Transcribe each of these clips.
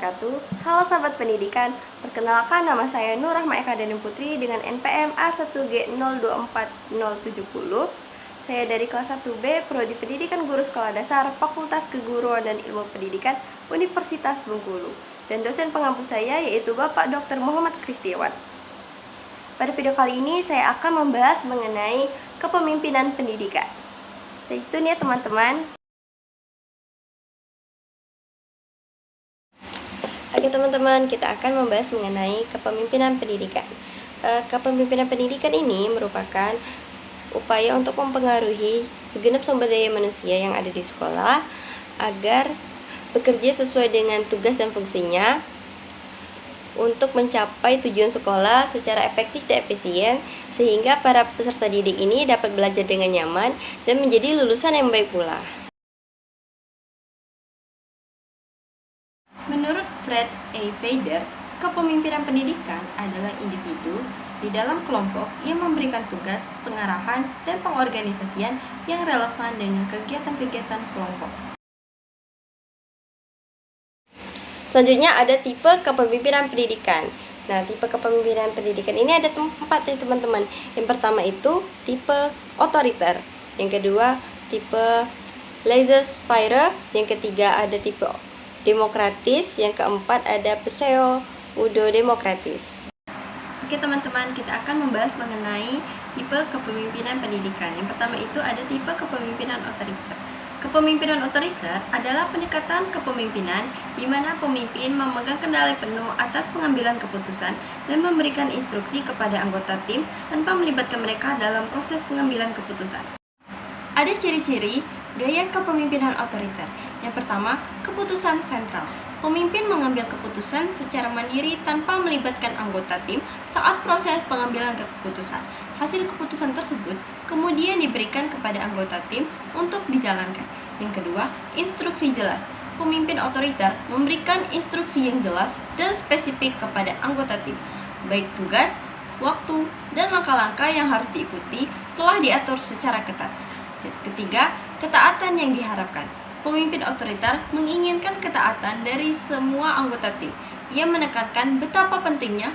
wabarakatuh. Halo sahabat pendidikan, perkenalkan nama saya Nur Rahma Eka Dani Putri dengan NPM A1G024070. Saya dari kelas 1B, Prodi Pendidikan Guru Sekolah Dasar, Fakultas Keguruan dan Ilmu Pendidikan, Universitas Bengkulu. Dan dosen pengampu saya yaitu Bapak Dr. Muhammad Kristiawan. Pada video kali ini saya akan membahas mengenai kepemimpinan pendidikan. Stay tune ya teman-teman. Oke teman-teman, kita akan membahas mengenai kepemimpinan pendidikan. Kepemimpinan pendidikan ini merupakan upaya untuk mempengaruhi segenap sumber daya manusia yang ada di sekolah agar bekerja sesuai dengan tugas dan fungsinya untuk mencapai tujuan sekolah secara efektif dan efisien, sehingga para peserta didik ini dapat belajar dengan nyaman dan menjadi lulusan yang baik pula. Menurut Fred A. Fader, kepemimpinan pendidikan adalah individu di dalam kelompok yang memberikan tugas, pengarahan, dan pengorganisasian yang relevan dengan kegiatan-kegiatan kelompok. Selanjutnya ada tipe kepemimpinan pendidikan. Nah, tipe kepemimpinan pendidikan ini ada 4 ya teman-teman. Yang pertama itu tipe otoriter, yang kedua tipe laissez-faire, yang ketiga ada tipe demokratis, yang keempat ada pseudo-demokratis. Oke teman-teman, kita akan membahas mengenai tipe kepemimpinan pendidikan. Yang pertama itu ada tipe kepemimpinan otoriter. Kepemimpinan otoriter adalah pendekatan kepemimpinan di mana pemimpin memegang kendali penuh atas pengambilan keputusan dan memberikan instruksi kepada anggota tim tanpa melibatkan mereka dalam proses pengambilan keputusan. Ada ciri-ciri gaya kepemimpinan otoriter. Yang pertama, keputusan sentral. Pemimpin mengambil keputusan secara mandiri tanpa melibatkan anggota tim saat proses pengambilan keputusan. Hasil keputusan tersebut kemudian diberikan kepada anggota tim untuk dijalankan. Yang kedua, instruksi jelas. Pemimpin otoriter memberikan instruksi yang jelas dan spesifik kepada anggota tim. Baik tugas, waktu, dan langkah-langkah yang harus diikuti telah diatur secara ketat. Ketiga, ketaatan yang diharapkan. Pemimpin otoriter menginginkan ketaatan dari semua anggota tim. Ia menekankan betapa pentingnya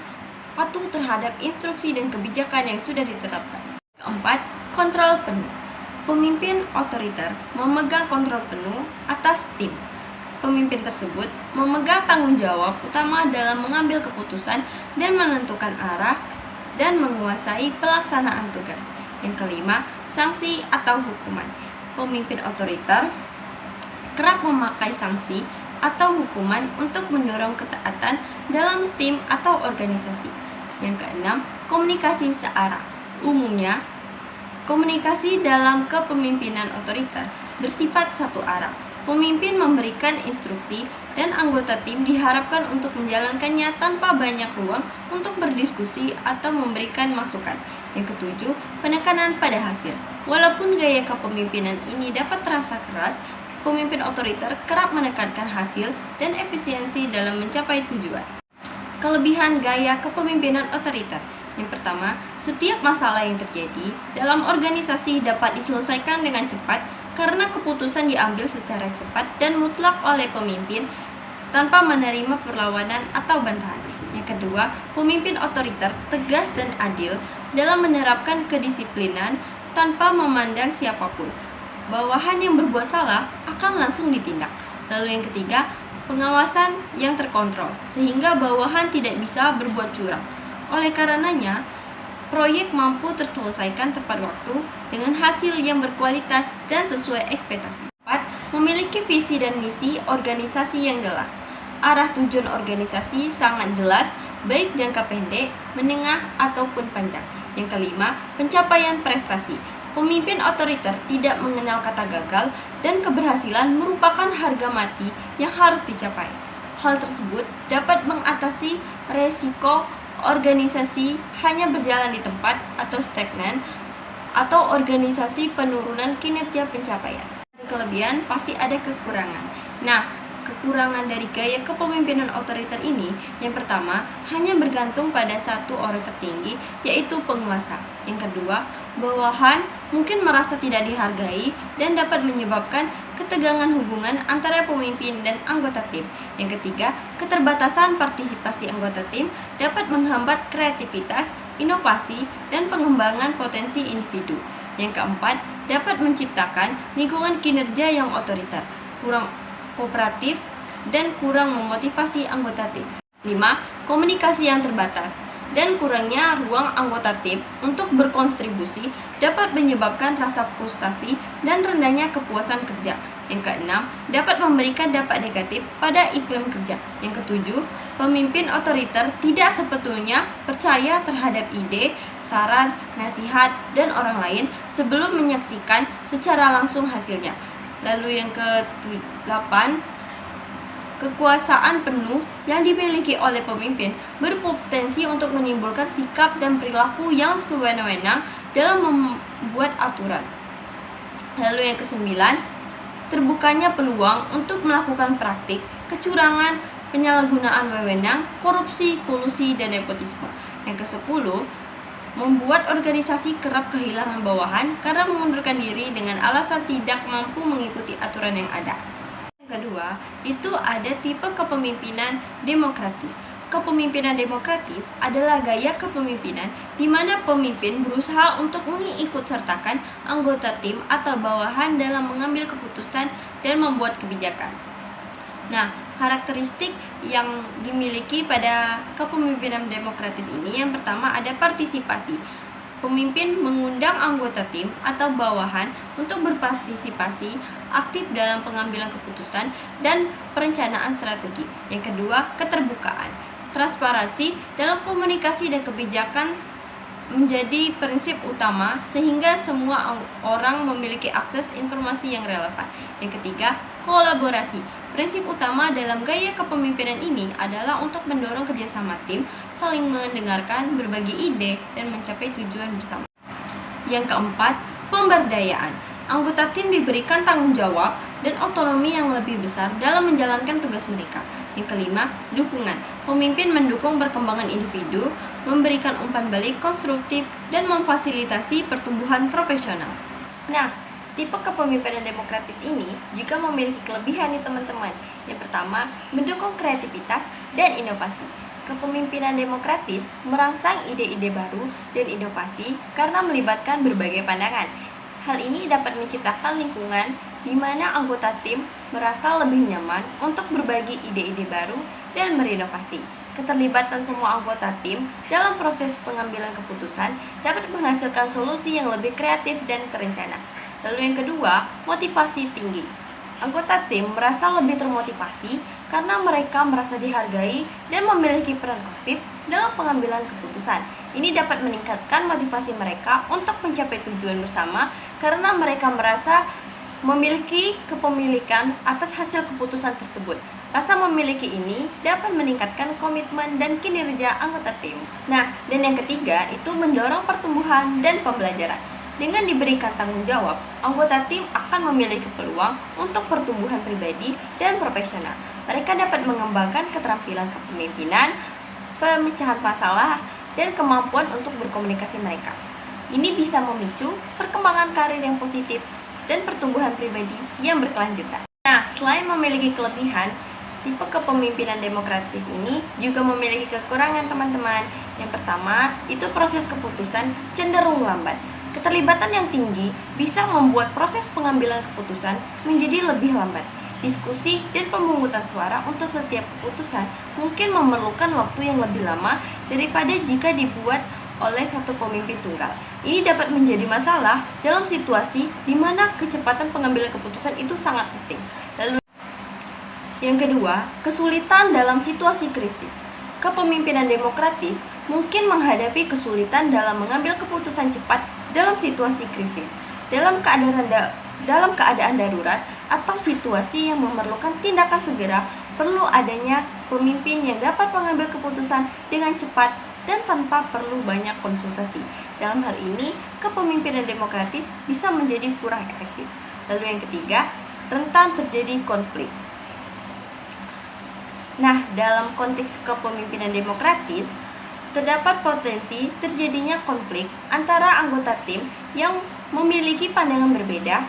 patuh terhadap instruksi dan kebijakan yang sudah diterapkan. Keempat, kontrol penuh. Pemimpin otoriter memegang kontrol penuh atas tim. Pemimpin tersebut memegang tanggung jawab utama dalam mengambil keputusan dan menentukan arah dan menguasai pelaksanaan tugas. Yang kelima, sanksi atau hukuman. Pemimpin otoriter kerap memakai sanksi atau hukuman untuk mendorong ketaatan dalam tim atau organisasi. Yang keenam, komunikasi searah. Umumnya, komunikasi dalam kepemimpinan otoriter bersifat satu arah. Pemimpin memberikan instruksi dan anggota tim diharapkan untuk menjalankannya tanpa banyak ruang untuk berdiskusi atau memberikan masukan. Yang ketujuh, penekanan pada hasil. Walaupun gaya kepemimpinan ini dapat terasa keras, pemimpin otoriter kerap menekankan hasil dan efisiensi dalam mencapai tujuan. Kelebihan gaya kepemimpinan otoriter. Yang pertama, setiap masalah yang terjadi dalam organisasi dapat diselesaikan dengan cepat karena keputusan diambil secara cepat dan mutlak oleh pemimpin tanpa menerima perlawanan atau bantahan. Yang kedua, pemimpin otoriter tegas dan adil dalam menerapkan kedisiplinan tanpa memandang siapapun. Bawahan yang berbuat salah akan langsung ditindak. Lalu yang ketiga, pengawasan yang terkontrol, sehingga bawahan tidak bisa berbuat curang. Oleh karenanya, proyek mampu terselesaikan tepat waktu dengan hasil yang berkualitas dan sesuai ekspektasi. 4. Memiliki visi dan misi organisasi yang jelas. Arah tujuan organisasi sangat jelas, baik jangka pendek, menengah, ataupun panjang. Yang kelima, pencapaian prestasi. Pemimpin otoriter tidak mengenal kata gagal dan keberhasilan merupakan harga mati yang harus dicapai. Hal tersebut dapat mengatasi resiko organisasi hanya berjalan di tempat atau stagnan atau organisasi penurunan kinerja pencapaian. Ada kelebihan, pasti ada kekurangan. Nah, kekurangan dari gaya kepemimpinan otoriter ini, yang pertama, hanya bergantung pada satu orang tertinggi, yaitu penguasa. Yang kedua, bawahan mungkin merasa tidak dihargai dan dapat menyebabkan ketegangan hubungan antara pemimpin dan anggota tim. Yang ketiga, keterbatasan partisipasi anggota tim dapat menghambat kreativitas, inovasi, dan pengembangan potensi individu. Yang keempat, dapat menciptakan lingkungan kinerja yang otoriter, kurang kooperatif, dan kurang memotivasi anggota tim. 5. Komunikasi yang terbatas dan kurangnya ruang anggota tim untuk berkontribusi dapat menyebabkan rasa frustasi dan rendahnya kepuasan kerja. Yang keenam, dapat memberikan dampak negatif pada iklim kerja. Yang ketujuh, pemimpin otoriter tidak sepetulnya percaya terhadap ide, saran, nasihat, dan orang lain sebelum menyaksikan secara langsung hasilnya. Lalu yang ke-8, kekuasaan penuh yang dimiliki oleh pemimpin berpotensi untuk menimbulkan sikap dan perilaku yang sewenang-wenang dalam membuat aturan. Lalu yang ke-9, terbukanya peluang untuk melakukan praktik kecurangan, penyalahgunaan wewenang, korupsi, kolusi, dan nepotisme. Yang ke-10, membuat organisasi kerap kehilangan bawahan karena mengundurkan diri dengan alasan tidak mampu mengikuti aturan yang ada. Yang kedua, itu ada tipe kepemimpinan demokratis. Kepemimpinan demokratis adalah gaya kepemimpinan di mana pemimpin berusaha untuk mengikutsertakan anggota tim atau bawahan dalam mengambil keputusan dan membuat kebijakan. Nah, karakteristik yang dimiliki pada kepemimpinan demokratis ini, yang pertama ada partisipasi. Pemimpin mengundang anggota tim atau bawahan untuk berpartisipasi aktif dalam pengambilan keputusan dan perencanaan strategi. Yang kedua, keterbukaan. Transparansi dalam komunikasi dan kebijakan menjadi prinsip utama sehingga semua orang memiliki akses informasi yang relevan. Yang ketiga, kolaborasi. Prinsip utama dalam gaya kepemimpinan ini adalah untuk mendorong kerjasama tim, saling mendengarkan, berbagi ide, dan mencapai tujuan bersama. Yang keempat, pemberdayaan. Anggota tim diberikan tanggung jawab dan otonomi yang lebih besar dalam menjalankan tugas mereka. Yang kelima, dukungan. Pemimpin mendukung perkembangan individu, memberikan umpan balik konstruktif, dan memfasilitasi pertumbuhan profesional. Nah, tipe kepemimpinan demokratis ini juga memiliki kelebihan nih teman-teman. Yang pertama, mendukung kreativitas dan inovasi. Kepemimpinan demokratis merangsang ide-ide baru dan inovasi karena melibatkan berbagai pandangan. Hal ini dapat menciptakan lingkungan di mana anggota tim merasa lebih nyaman untuk berbagi ide-ide baru dan berinovasi. Keterlibatan semua anggota tim dalam proses pengambilan keputusan dapat menghasilkan solusi yang lebih kreatif dan terencana. Lalu yang kedua, motivasi tinggi. Anggota tim merasa lebih termotivasi karena mereka merasa dihargai dan memiliki peran aktif dalam pengambilan keputusan. Ini dapat meningkatkan motivasi mereka untuk mencapai tujuan bersama karena mereka merasa memiliki kepemilikan atas hasil keputusan tersebut. Rasa memiliki ini dapat meningkatkan komitmen dan kinerja anggota tim. Nah, dan yang ketiga itu mendorong pertumbuhan dan pembelajaran. Dengan diberikan tanggung jawab, anggota tim akan memiliki peluang untuk pertumbuhan pribadi dan profesional. Mereka dapat mengembangkan keterampilan kepemimpinan, pemecahan masalah, dan kemampuan untuk berkomunikasi mereka. Ini bisa memicu perkembangan karir yang positif dan pertumbuhan pribadi yang berkelanjutan. Nah, selain memiliki kelebihan, tipe kepemimpinan demokratis ini juga memiliki kekurangan teman-teman. Yang pertama, itu proses keputusan cenderung lambat. Keterlibatan yang tinggi bisa membuat proses pengambilan keputusan menjadi lebih lambat. Diskusi dan pemungutan suara untuk setiap keputusan mungkin memerlukan waktu yang lebih lama daripada jika dibuat oleh satu pemimpin tunggal. Ini dapat menjadi masalah dalam situasi di mana kecepatan pengambilan keputusan itu sangat penting. Lalu yang kedua, kesulitan dalam situasi krisis. Kepemimpinan demokratis mungkin menghadapi kesulitan dalam mengambil keputusan cepat dalam situasi krisis, dalam keadaan darurat atau situasi yang memerlukan tindakan segera. Perlu adanya pemimpin yang dapat mengambil keputusan dengan cepat dan tanpa perlu banyak konsultasi. Dalam hal ini, kepemimpinan demokratis bisa menjadi kurang efektif. Lalu yang ketiga, rentan terjadi konflik. Nah, dalam konteks kepemimpinan demokratis, terdapat potensi terjadinya konflik antara anggota tim yang memiliki pandangan berbeda.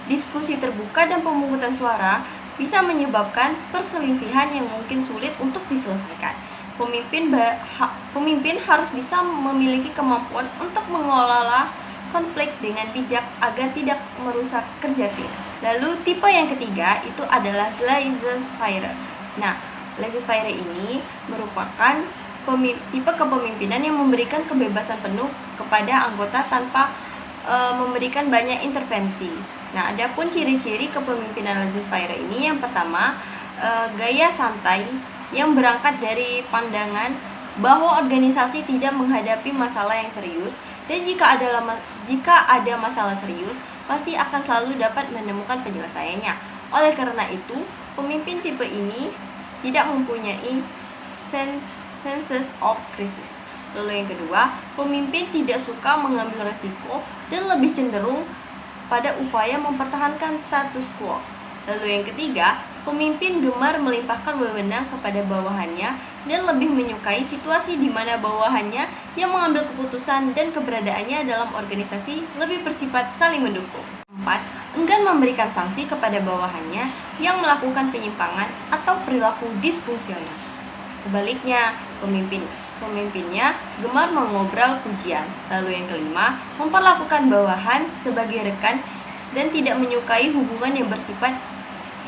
Diskusi terbuka dan pemungutan suara bisa menyebabkan perselisihan yang mungkin sulit untuk diselesaikan. Pemimpin harus bisa memiliki kemampuan untuk mengelola konflik dengan bijak agar tidak merusak kerja tim. Lalu tipe yang ketiga itu adalah laissez-faire. Nah, laissez-faire ini merupakan tipe kepemimpinan yang memberikan kebebasan penuh kepada anggota tanpa memberikan banyak intervensi. Nah, adapun ciri-ciri kepemimpinan laissez-faire ini, yang pertama, gaya santai yang berangkat dari pandangan bahwa organisasi tidak menghadapi masalah yang serius, dan jika ada masalah serius, pasti akan selalu dapat menemukan penyelesaiannya. Oleh karena itu, pemimpin tipe ini tidak mempunyai sense of crisis. Lalu yang kedua, pemimpin tidak suka mengambil resiko dan lebih cenderung pada upaya mempertahankan status quo. Lalu yang ketiga, pemimpin gemar melimpahkan wewenang kepada bawahannya dan lebih menyukai situasi di mana bawahannya yang mengambil keputusan dan keberadaannya dalam organisasi lebih bersifat saling mendukung. 4. Enggan memberikan sanksi kepada bawahannya yang melakukan penyimpangan atau perilaku disfungsional. Sebaliknya, pemimpinnya gemar mengobrol pujian. Lalu yang kelima, memperlakukan bawahan sebagai rekan dan tidak menyukai hubungan yang bersifat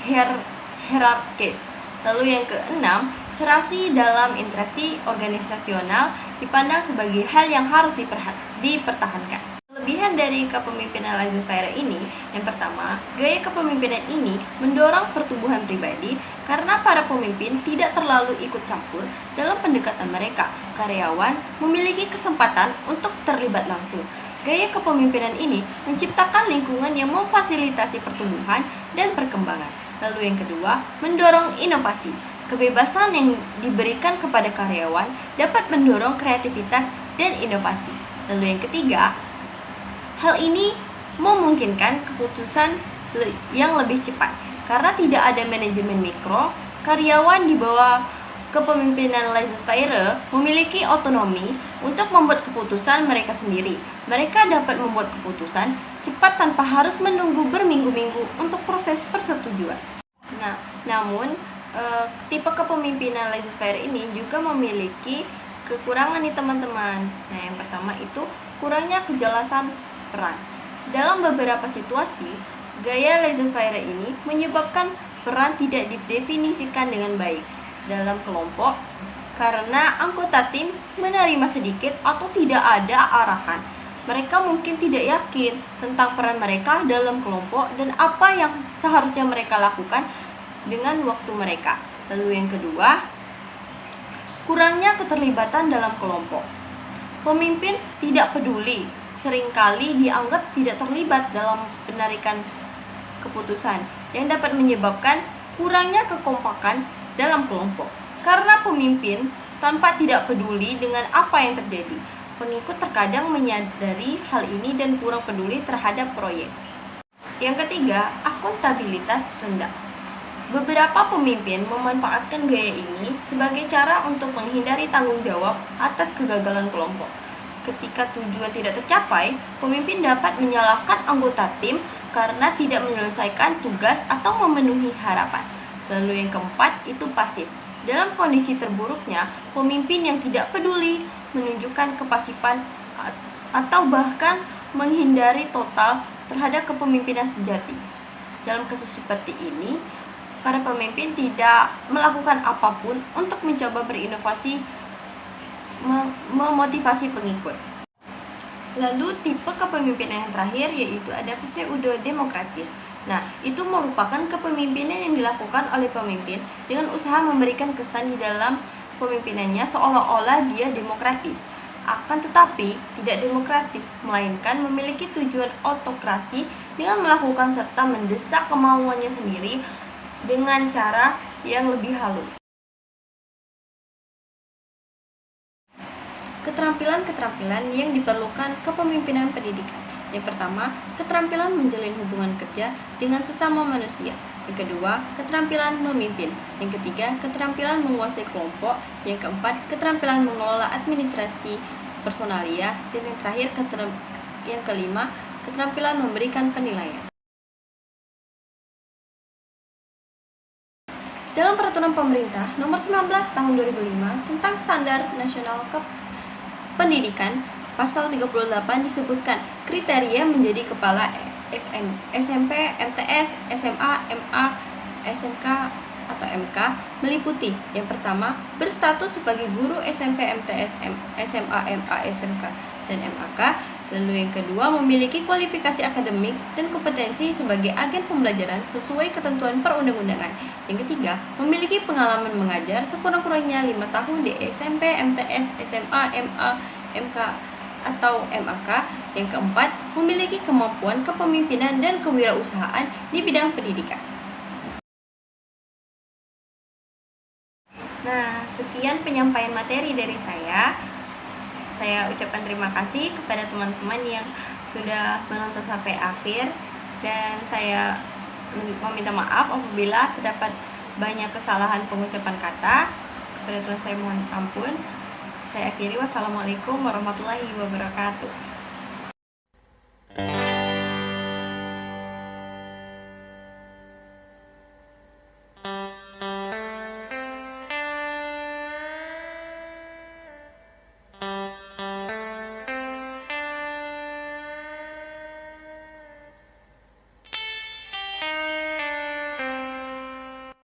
hierarkis. Lalu yang keenam, serasi dalam interaksi organisasional dipandang sebagai hal yang harus dipertahankan. Kelebihan dari kepemimpinan laissez-faire ini, yang pertama, gaya kepemimpinan ini mendorong pertumbuhan pribadi karena para pemimpin tidak terlalu ikut campur dalam pendekatan mereka. Karyawan memiliki kesempatan untuk terlibat langsung. Gaya kepemimpinan ini menciptakan lingkungan yang memfasilitasi pertumbuhan dan perkembangan. Lalu yang kedua, mendorong inovasi. Kebebasan yang diberikan kepada karyawan dapat mendorong kreativitas dan inovasi. Lalu yang ketiga, hal ini memungkinkan keputusan yang lebih cepat. Karena tidak ada manajemen mikro, karyawan di bawah kepemimpinan laissez-faire memiliki otonomi untuk membuat keputusan mereka sendiri. Mereka dapat membuat keputusan cepat tanpa harus menunggu berminggu-minggu untuk proses persetujuan. Nah, namun tipe kepemimpinan laissez-faire ini juga memiliki kekurangan nih teman-teman. Nah, yang pertama itu kurangnya kejelasan peran. Dalam beberapa situasi, gaya laissez-faire ini menyebabkan peran tidak didefinisikan dengan baik dalam kelompok karena anggota tim menerima sedikit atau tidak ada arahan. Mereka mungkin tidak yakin tentang peran mereka dalam kelompok dan apa yang seharusnya mereka lakukan dengan waktu mereka. Lalu yang kedua, kurangnya keterlibatan dalam kelompok. Pemimpin tidak peduli, seringkali dianggap tidak terlibat dalam penarikan keputusan yang dapat menyebabkan kurangnya kekompakan dalam kelompok. Karena pemimpin tanpa tidak peduli dengan apa yang terjadi, pengikut terkadang menyadari hal ini dan kurang peduli terhadap proyek. Yang ketiga, akuntabilitas rendah. Beberapa pemimpin memanfaatkan gaya ini sebagai cara untuk menghindari tanggung jawab atas kegagalan kelompok. Ketika tujuan tidak tercapai, pemimpin dapat menyalahkan anggota tim karena tidak menyelesaikan tugas atau memenuhi harapan. Lalu yang keempat itu pasif. Dalam kondisi terburuknya, pemimpin yang tidak peduli, menunjukkan kepasifan atau bahkan menghindari total terhadap kepemimpinan sejati. Dalam kasus seperti ini, para pemimpin tidak melakukan apapun untuk mencoba berinovasi, memotivasi pengikut. Lalu tipe kepemimpinan yang terakhir yaitu ada pseudo-demokratis. Nah, itu merupakan kepemimpinan yang dilakukan oleh pemimpin dengan usaha memberikan kesan di dalam pemimpinannya seolah-olah dia demokratis. Akan tetapi, tidak demokratis, melainkan memiliki tujuan autokrasi dengan melakukan serta mendesak kemauannya sendiri dengan cara yang lebih halus. Keterampilan-keterampilan yang diperlukan kepemimpinan pendidikan. Yang pertama, keterampilan menjalin hubungan kerja dengan sesama manusia. Yang kedua, keterampilan memimpin. Yang ketiga, keterampilan menguasai kelompok. Yang keempat, keterampilan mengelola administrasi personalia. Dan yang terakhir, yang kelima, keterampilan memberikan penilaian. Dalam Peraturan Pemerintah Nomor 19 Tahun 2005 tentang Standar Nasional Pendidikan, Pasal 38 disebutkan kriteria menjadi kepala SMP, MTS, SMA, MA, SMK atau MK meliputi: yang pertama, berstatus sebagai guru SMP, MTS, SMA, MA, SMK, dan MAK. Lalu yang kedua, memiliki kualifikasi akademik dan kompetensi sebagai agen pembelajaran sesuai ketentuan perundang-undangan. Yang ketiga, memiliki pengalaman mengajar sekurang-kurangnya 5 tahun di SMP, MTS, SMA, MA, MK, atau MAK. Yang keempat, memiliki kemampuan kepemimpinan dan kewirausahaan di bidang pendidikan. Nah, sekian penyampaian materi dari saya. Saya ucapkan terima kasih kepada teman-teman yang sudah menonton sampai akhir, dan saya meminta maaf apabila terdapat banyak kesalahan pengucapan kata. Kepada Tuhan saya mohon ampun. Saya akhiri, wassalamualaikum warahmatullahi wabarakatuh.